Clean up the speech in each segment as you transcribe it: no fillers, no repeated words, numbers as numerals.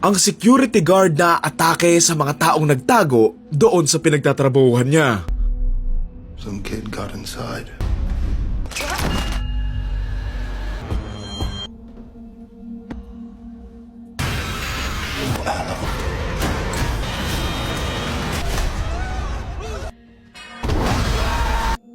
ang security guard na atake sa mga taong nagtago doon sa pinagtatrabahuhan niya. Some kid got inside.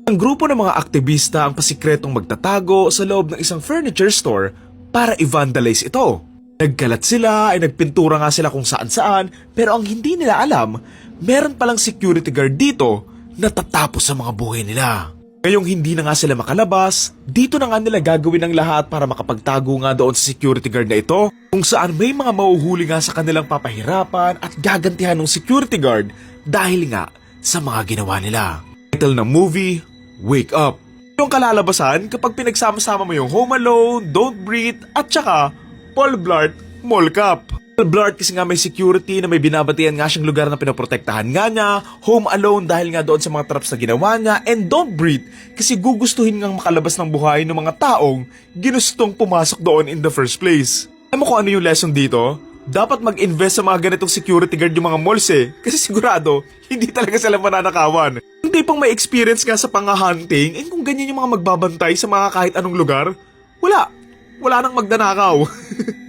Ang grupo ng mga aktivista ang pasikretong magtatago sa loob ng isang furniture store para i-vandalize ito. Nagkalat sila ay nagpintura nga sila kung saan-saan, pero ang hindi nila alam, meron palang security guard dito na tatapos sa mga buhay nila. Ngayong hindi na nga sila makalabas, dito na nga nila gagawin ang lahat para makapagtago nga doon sa security guard na ito, kung saan may mga mahuhuli nga sa kanilang papahirapan at gagantihan ng security guard dahil nga sa mga ginawa nila. Title ng movie, Wake Up. Yung kalalabasan kapag pinagsama-sama mo yung Home Alone, Don't Breathe at saka Paul Blart Mall Cop. Paul Blart kasi nga may security na may binabatian nga siyang lugar na pinoprotektahan nga niya, Home Alone dahil nga doon sa mga traps na ginawa niya, and Don't Breathe kasi gugustuhin ngang makalabas ng buhay ng mga taong ginustong pumasok doon in the first place. Alam mo kung ano yung lesson dito? Dapat mag-invest sa mga ganitong security guard yung mga malls kasi sigurado hindi talaga sila mananakawan. Hindi pang may experience nga sa pang-hunting, kung ganyan yung mga magbabantay sa mga kahit anong lugar, wala nang magdanakaw.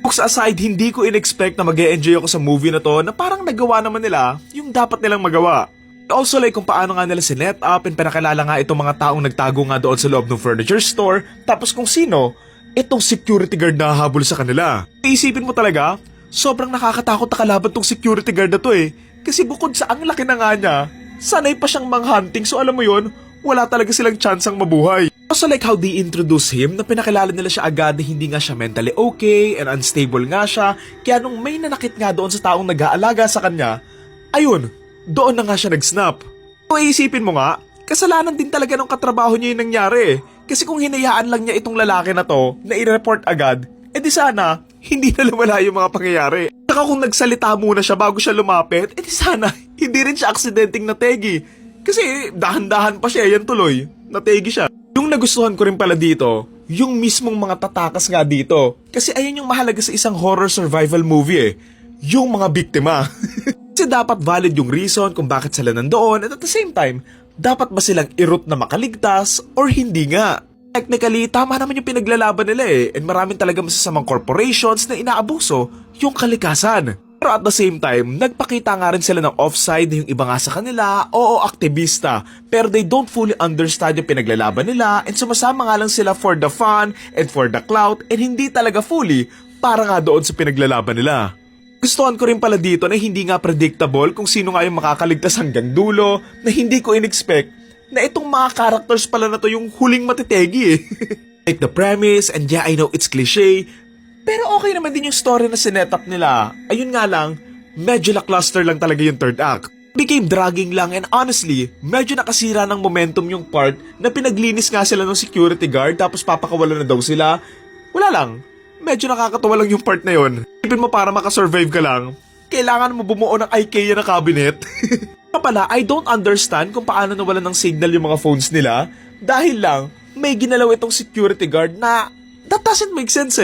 Books aside, hindi ko in-expect na mag-e-enjoy ako sa movie na to na parang nagawa naman nila yung dapat nilang magawa. Also like kung paano nga nila sinet up and pinakilala nga itong mga taong nagtago nga doon sa loob ng furniture store, tapos kung sino, itong security guard na hahabol sa kanila. Iisipin mo talaga, sobrang nakakatakot na kalaban tong security guard na to kasi bukod sa ang laki na nga niya, sanay pa siyang mang-hunting, so alam mo yun, wala talaga silang tsansang mabuhay. Also like how they introduce him na pinakilala nila siya agad na hindi nga siya mentally okay and unstable nga siya, kaya nung may nanakit nga doon sa taong nag-aalaga sa kanya, ayun, doon na nga siya nag-snap. So iisipin mo nga, kasalanan din talaga ng katrabaho niya yung nangyari kasi kung hinayaan lang niya itong lalaki na to na i-report agad, di sana hindi na lumala yung mga pangyayari. Saka kung nagsalita muna siya bago siya lumapit, di sana hindi rin siya aksidenteng nategi. Kasi dahan-dahan pa siya, yan tuloy, nategi siya. Yung nagustuhan ko rin pala dito, yung mismong mga tatakas nga dito. Kasi ayun yung mahalaga sa isang horror survival movie yung mga biktima. Kasi dapat valid yung reason kung bakit sila nandoon, at at the same time, dapat ba silang i-root na makaligtas or hindi nga? Technically, tama naman yung pinaglalaban nila and maraming talaga masasamang corporations na inaabuso yung kalikasan. Pero at the same time, nagpakita nga rin sila ng offside na yung iba nga sa kanila, oo, aktivista, pero they don't fully understand yung pinaglalaban nila and sumasama nga lang sila for the fun and for the clout and hindi talaga fully para nga doon sa pinaglalaban nila. Gustuhan ko rin pala dito na hindi nga predictable kung sino nga yung makakaligtas hanggang dulo, na hindi ko in-expect na itong mga characters pala na to yung huling matitegi Like the premise, and yeah, I know it's cliche, pero okay naman din yung story na sinetap nila. Ayun nga lang, medyo lackluster lang talaga yung third act. Became dragging lang and honestly, medyo nakasira ng momentum yung part na pinaglinis nga sila ng security guard tapos papakawalan na daw sila. Wala lang, medyo nakakatawa lang yung part na yun. Isipin mo para makasurvive ka lang, kailangan mo bumuo ng IKEA na cabinet. Pala, I don't understand kung paano nawalan ng signal yung mga phones nila dahil lang may ginalaw itong security guard na that doesn't make sense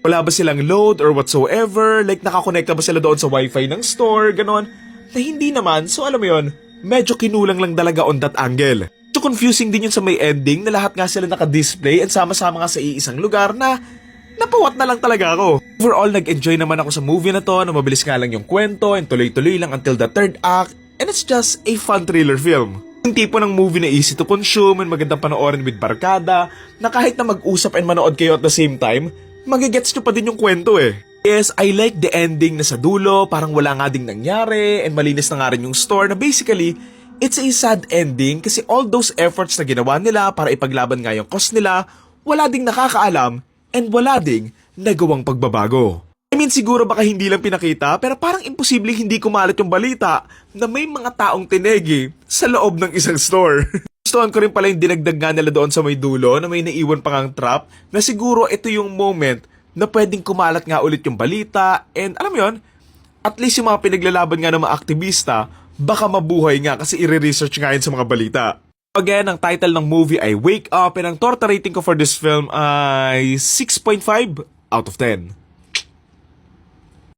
Wala ba silang load or whatsoever? Like nakakonekta ba sila doon sa wifi ng store? Ganon. Na hindi naman, so alam mo yun, medyo kinulang lang talaga on that angle. So confusing din yun sa may ending na lahat nga sila naka-display and sama-sama nga sa iisang lugar na napawat na lang talaga ako. Overall, nag-enjoy naman ako sa movie na to na mabilis nga lang yung kwento and tuloy-tuloy lang until the third act. And it's just a fun thriller film. Yung tipo ng movie na easy to consume and magandang panoorin with barkada na kahit na mag-usap and manood kayo at the same time, magigets nyo pa din yung kwento Yes, I like the ending na sa dulo, parang wala nga ding nangyari and malinis na nga rin yung story na basically, it's a sad ending kasi all those efforts na ginawa nila para ipaglaban nga yung cause nila, wala ding nakakaalam and wala ding nagawang pagbabago. I mean, siguro baka hindi lang pinakita, pero parang imposibleng hindi kumalat yung balita na may mga taong tinegi sa loob ng isang store. Gustuhan ko rin pala yung dinagdag nga nila doon sa may dulo na may naiwan pang ang trap na siguro ito yung moment na pwedeng kumalat nga ulit yung balita and alam mo yun, at least yung mga pinaglalaban nga ng mga aktivista, baka mabuhay nga kasi i-research nga yun sa mga balita. Again, ang title ng movie ay Wake Up and ang torta rating ko for this film ay 6.5 out of 10.